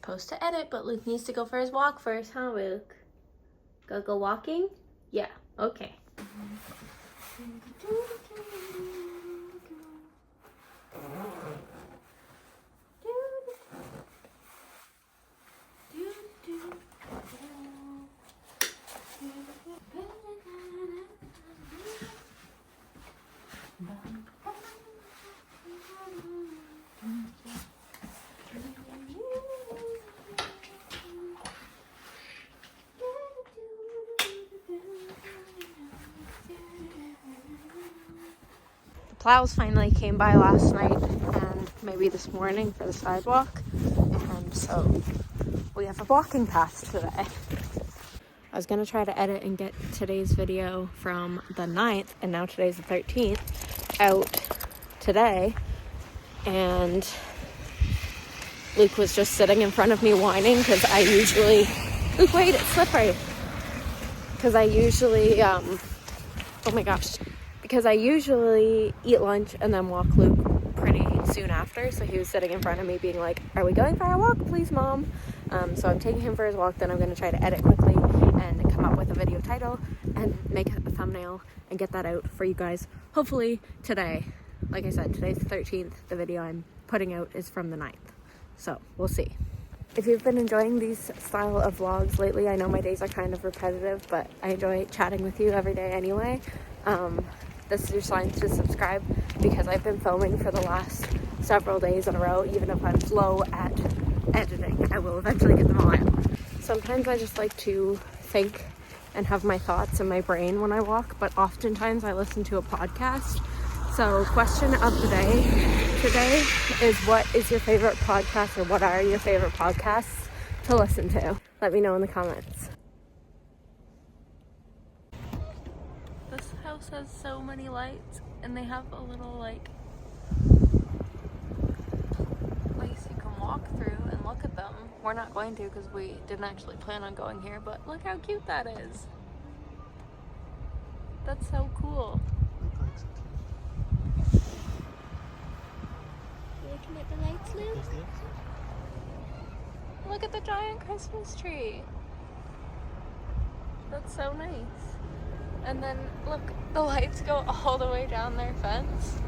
supposed to edit, but Luke needs to go for his walk first, huh, Luke? Go walking? Yeah, okay. Plows finally came by last night and maybe this morning for the sidewalk, and so we have a walking path today. I was gonna try to edit and get today's video from the 9th, and now today's the 13th, out today, and Luke was just sitting in front of me whining because I usually, Luke, wait, it's slippery, because I usually, oh my gosh, because I usually eat lunch and then walk Luke pretty soon after. So he was sitting in front of me being like, are we going for a walk, please, Mom? So I'm taking him for his walk. Then I'm going to try to edit quickly and come up with a video title and make a thumbnail and get that out for you guys. Hopefully today. Like I said, today's the 13th. The video I'm putting out is from the 9th. So we'll see. If you've been enjoying these style of vlogs lately, I know my days are kind of repetitive, but I enjoy chatting with you every day anyway. This is your sign to subscribe, because I've been filming for the last several days in a row. Even if I'm slow at editing, I will eventually get them all out. Sometimes I just like to think and have my thoughts in my brain when I walk, but oftentimes I listen to a podcast. So question of the day today is, what is your favorite podcast, or what are your favorite podcasts to listen to? Let me know in the comments. This house has so many lights, and they have a little like place you can walk through and look at them. We're not going to because we didn't actually plan on going here, but look how cute that is. That's so cool. Looking at the lights, Luke? Look at the giant Christmas tree. That's so nice. And then look, the lights go all the way down their fence.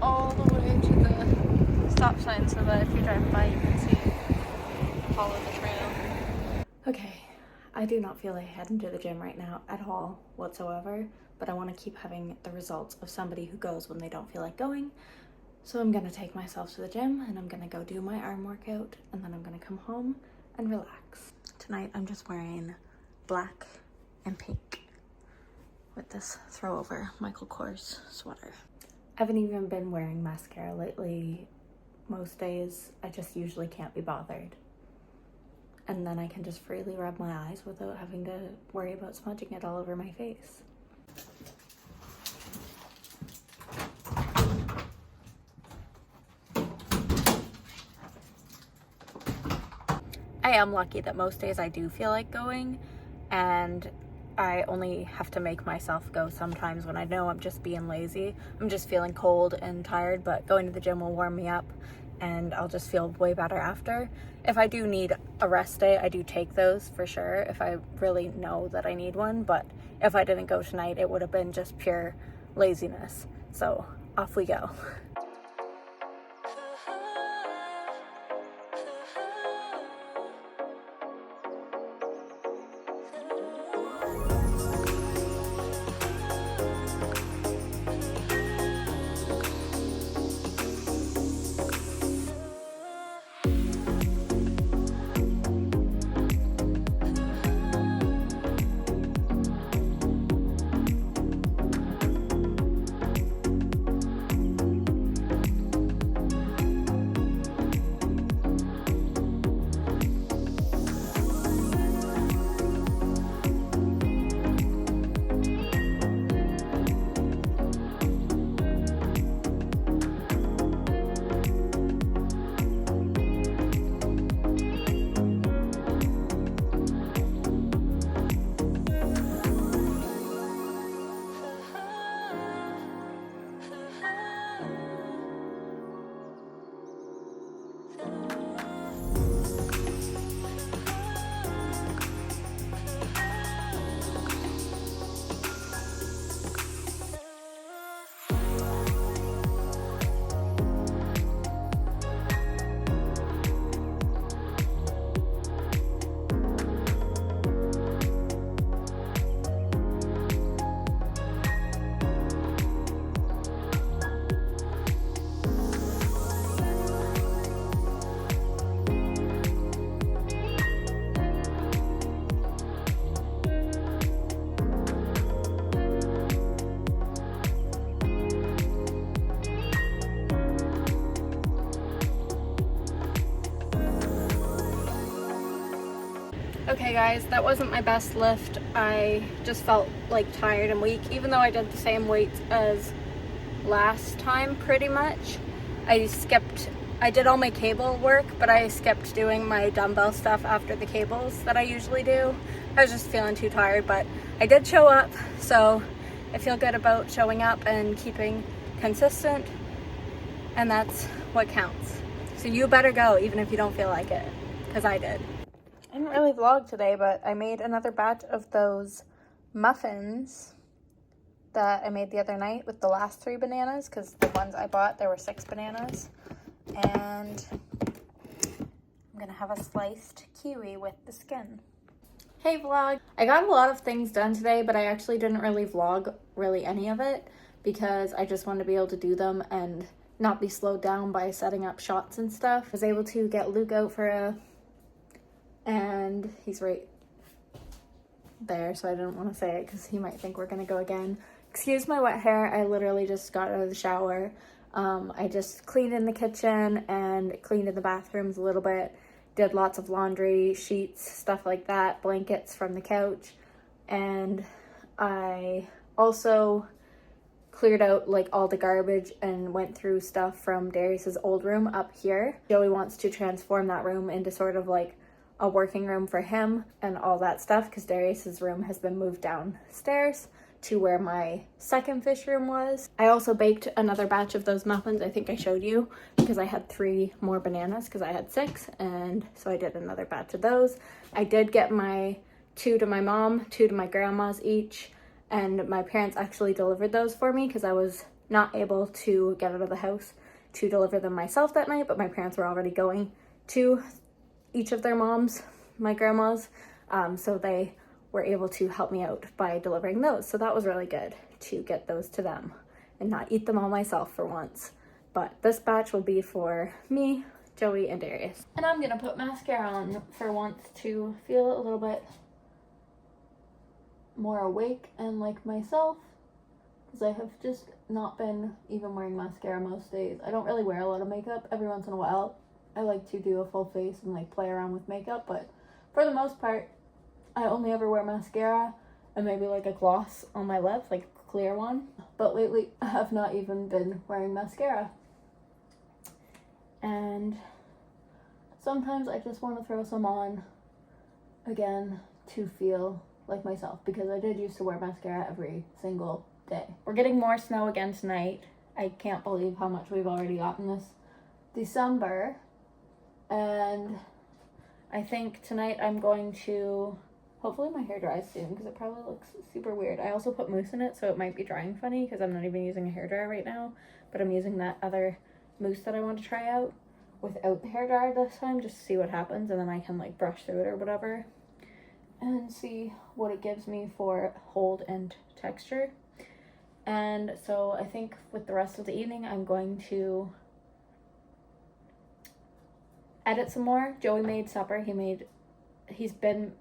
All the way to the stop sign, so that if you're driving by you can see, follow the trail. Okay, I do not feel like heading to the gym right now at all whatsoever, but I want to keep having the results of somebody who goes when they don't feel like going. So I'm gonna take myself to the gym, and I'm gonna go do my arm workout, and then I'm gonna come home and relax. Tonight I'm just wearing black and pink with this throw over Michael Kors sweater. I haven't even been wearing mascara lately. Most days I just usually can't be bothered. And then I can just freely rub my eyes without having to worry about smudging it all over my face. I am lucky that most days I do feel like going, and I only have to make myself go sometimes when I know I'm just being lazy. I'm just feeling cold and tired, but going to the gym will warm me up and I'll just feel way better after. If I do need a rest day, I do take those for sure if I really know that I need one, but if I didn't go tonight, it would have been just pure laziness. So off we go. Okay guys, that wasn't my best lift. I just felt like tired and weak, even though I did the same weights as last time pretty much. I did all my cable work, but I skipped doing my dumbbell stuff after the cables that I usually do. I was just feeling too tired, but I did show up, so I feel good about showing up and keeping consistent, and that's what counts. So you better go, even if you don't feel like it, because I did. I didn't really vlog today, but I made another batch of those muffins that I made the other night with the last 3 bananas, because the ones I bought, there were 6 bananas. And I'm gonna have a sliced kiwi with the skin. Hey vlog! I got a lot of things done today, but I actually didn't really vlog any of it because I just wanted to be able to do them and not be slowed down by setting up shots and stuff. I was able to get Luke out and he's right there, so I didn't want to say it because he might think we're gonna go again. Excuse my wet hair, I literally just got out of the shower. I just cleaned in the kitchen and cleaned in the bathrooms a little bit, did lots of laundry, sheets, stuff like that, blankets from the couch, and I also cleared out like all the garbage and went through stuff from Darius's old room up here. Joey wants to transform that room into sort of like a working room for him and all that stuff because Darius's room has been moved downstairs to where my second fish room was. I also baked another batch of those muffins. I think I showed you because I had 3 more bananas because I had 6, and so I did another batch of those. I did get my 2 to my mom, 2 to my grandma's each, and my parents actually delivered those for me because I was not able to get out of the house to deliver them myself that night, but my parents were already going to each of their moms, my grandma's, so they were able to help me out by delivering those. So that was really good to get those to them and not eat them all myself for once. But this batch will be for me, Joey, and Darius. And I'm gonna put mascara on for once to feel a little bit more awake and like myself, because I have just not been even wearing mascara most days. I don't really wear a lot of makeup. Every once in a while I like to do a full face and like play around with makeup, but for the most part I only ever wear mascara and maybe like a gloss on my lips, like a clear one. But lately I have not even been wearing mascara, and sometimes I just want to throw some on again to feel like myself, because I did used to wear mascara every single day. We're getting more snow again tonight. I can't believe how much we've already gotten this December, and I think tonight I'm going to, hopefully my hair dries soon because it probably looks super weird. I also put mousse in it, so it might be drying funny because I'm not even using a hairdryer right now, but I'm using that other mousse that I want to try out without the hairdryer this time, just to see what happens, and then I can like brush through it or whatever and see what it gives me for hold and texture. And so I think with the rest of the evening I'm going to edit some more. Joey made supper. He's been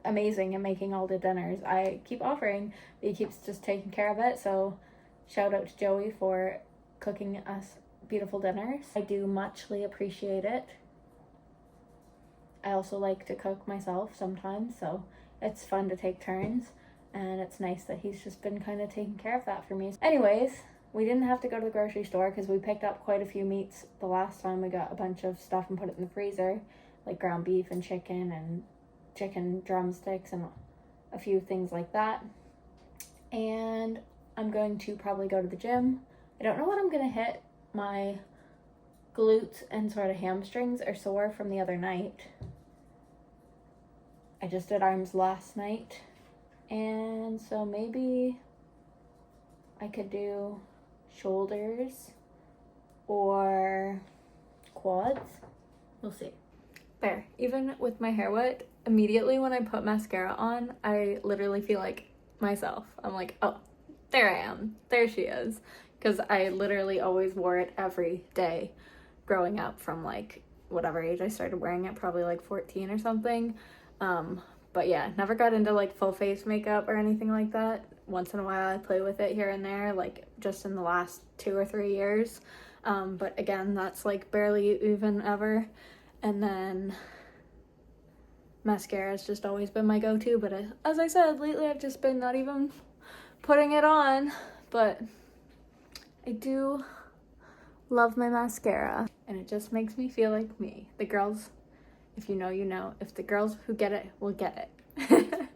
amazing at making all the dinners. I keep offering, but he keeps just taking care of it. So shout out to Joey for cooking us beautiful dinners. I do muchly appreciate it. I also like to cook myself sometimes, so it's fun to take turns, and it's nice that he's just been kind of taking care of that for me. Anyways, we didn't have to go to the grocery store because we picked up quite a few meats the last time. We got a bunch of stuff and put it in the freezer, like ground beef and chicken drumsticks and a few things like that. And I'm going to probably go to the gym. I don't know what I'm gonna hit. My glutes and sort of hamstrings are sore from the other night. I just did arms last night, and so maybe I could do shoulders or quads. We'll see. There, even with my hair wet, immediately when I put mascara on, I literally feel like myself. I'm like, oh, there I am. There she is. Because I literally always wore it every day growing up from like whatever age I started wearing it, probably like 14 or something. But yeah, never got into like full face makeup or anything like that. Once in a while I play with it here and there, like just in the last 2 or 3 years. But again, that's like barely even ever. And then mascara has just always been my go-to, but as I said, lately I've just been not even putting it on, but I do love my mascara, and it just makes me feel like me. The girls, if you know, you know. If the girls who get it will get it.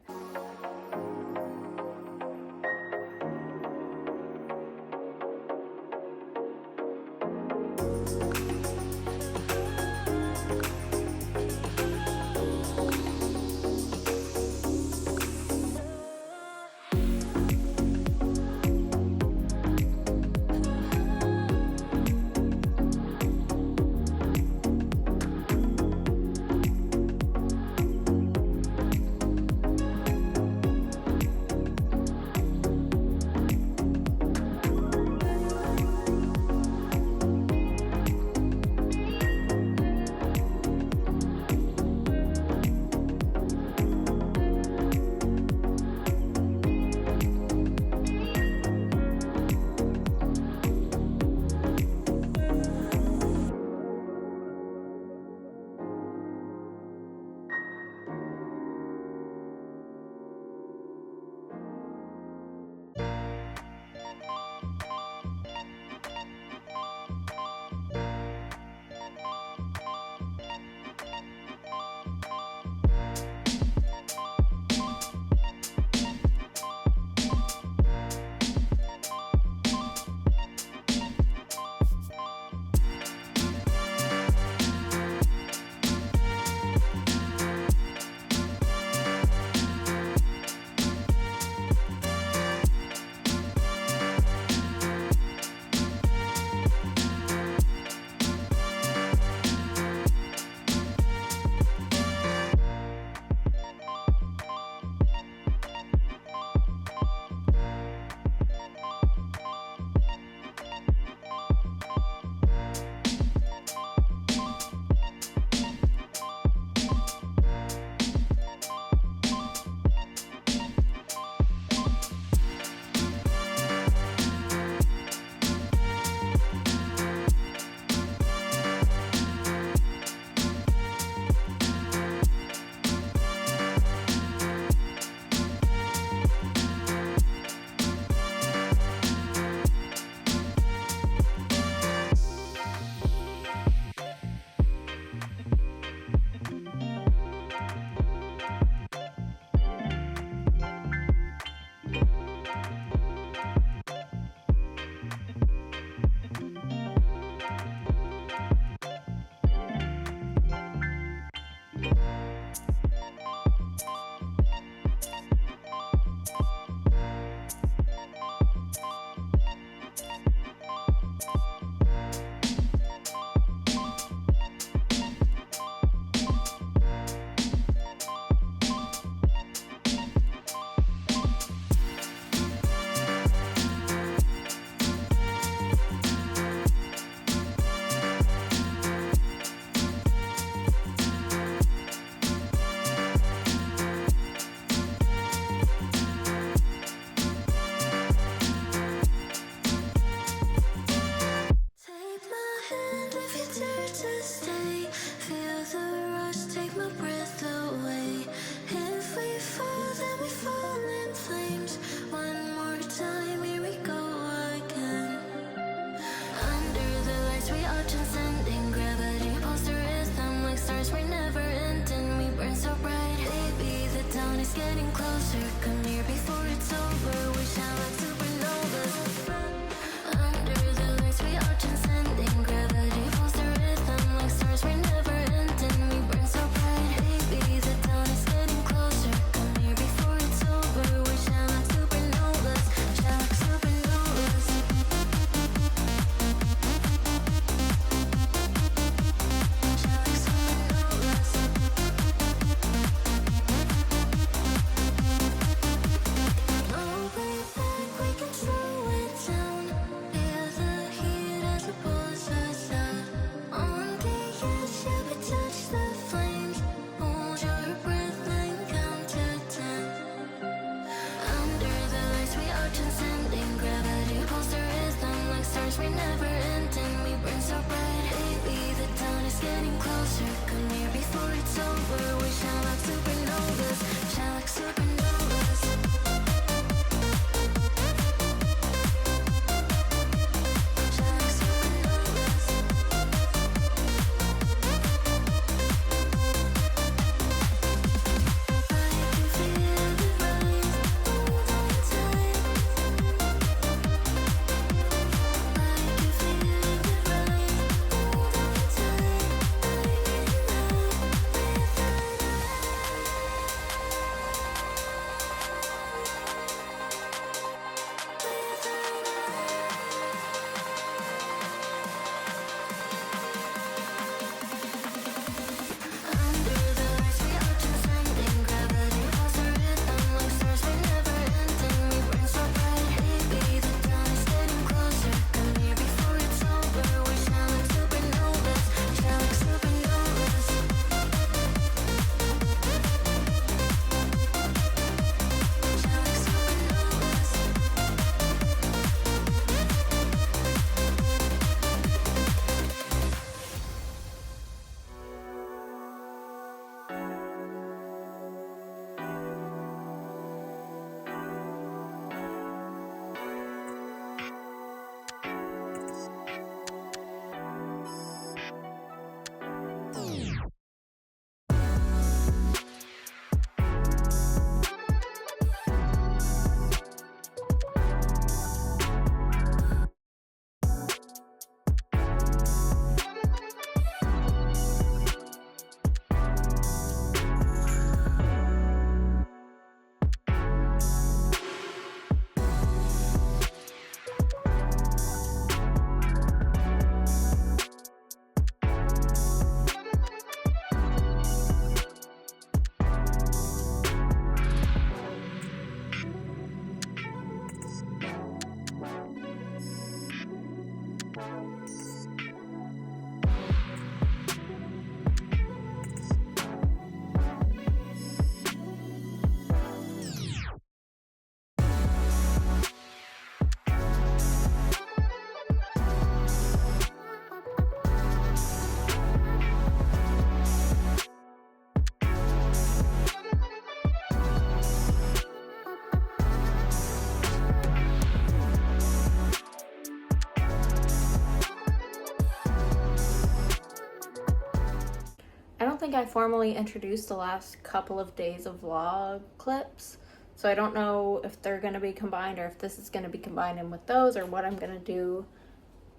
think I formally introduced the last couple of days of vlog clips. So I don't know if they're going to be combined or if this is going to be combined in with those or what I'm going to do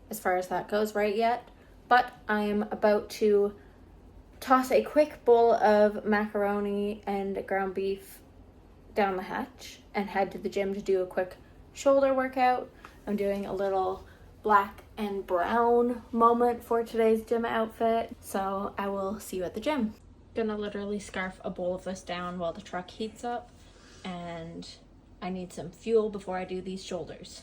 as far as that goes right yet. But I'm about to toss a quick bowl of macaroni and ground beef down the hatch and head to the gym to do a quick shoulder workout. I'm doing a little black and brown moment for today's gym outfit, so I will see you at the gym. Gonna literally scarf a bowl of this down while the truck heats up, and I need some fuel before I do these shoulders.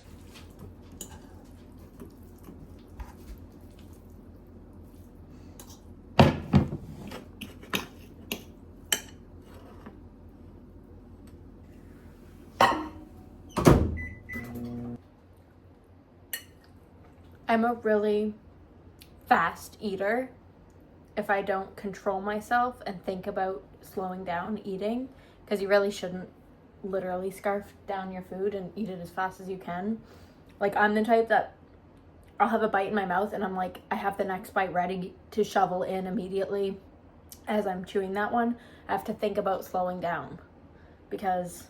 I'm a really fast eater if I don't control myself and think about slowing down eating, because you really shouldn't literally scarf down your food and eat it as fast as you can. Like, I'm the type that I'll have a bite in my mouth and I'm like, I have the next bite ready to shovel in immediately as I'm chewing that one. I have to think about slowing down because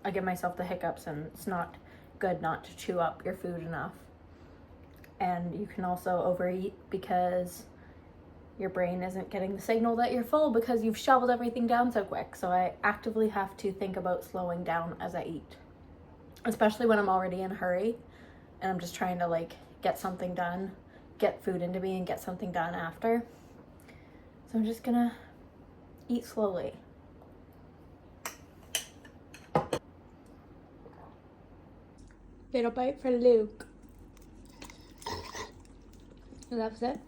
I give myself the hiccups and it's not good not to chew up your food enough. And you can also overeat because your brain isn't getting the signal that you're full because you've shoveled everything down so quick. So I actively have to think about slowing down as I eat, especially when I'm already in a hurry and I'm just trying to like get something done, get food into me and get something done after. So I'm just gonna eat slowly. Little bite for Luke. He loves it.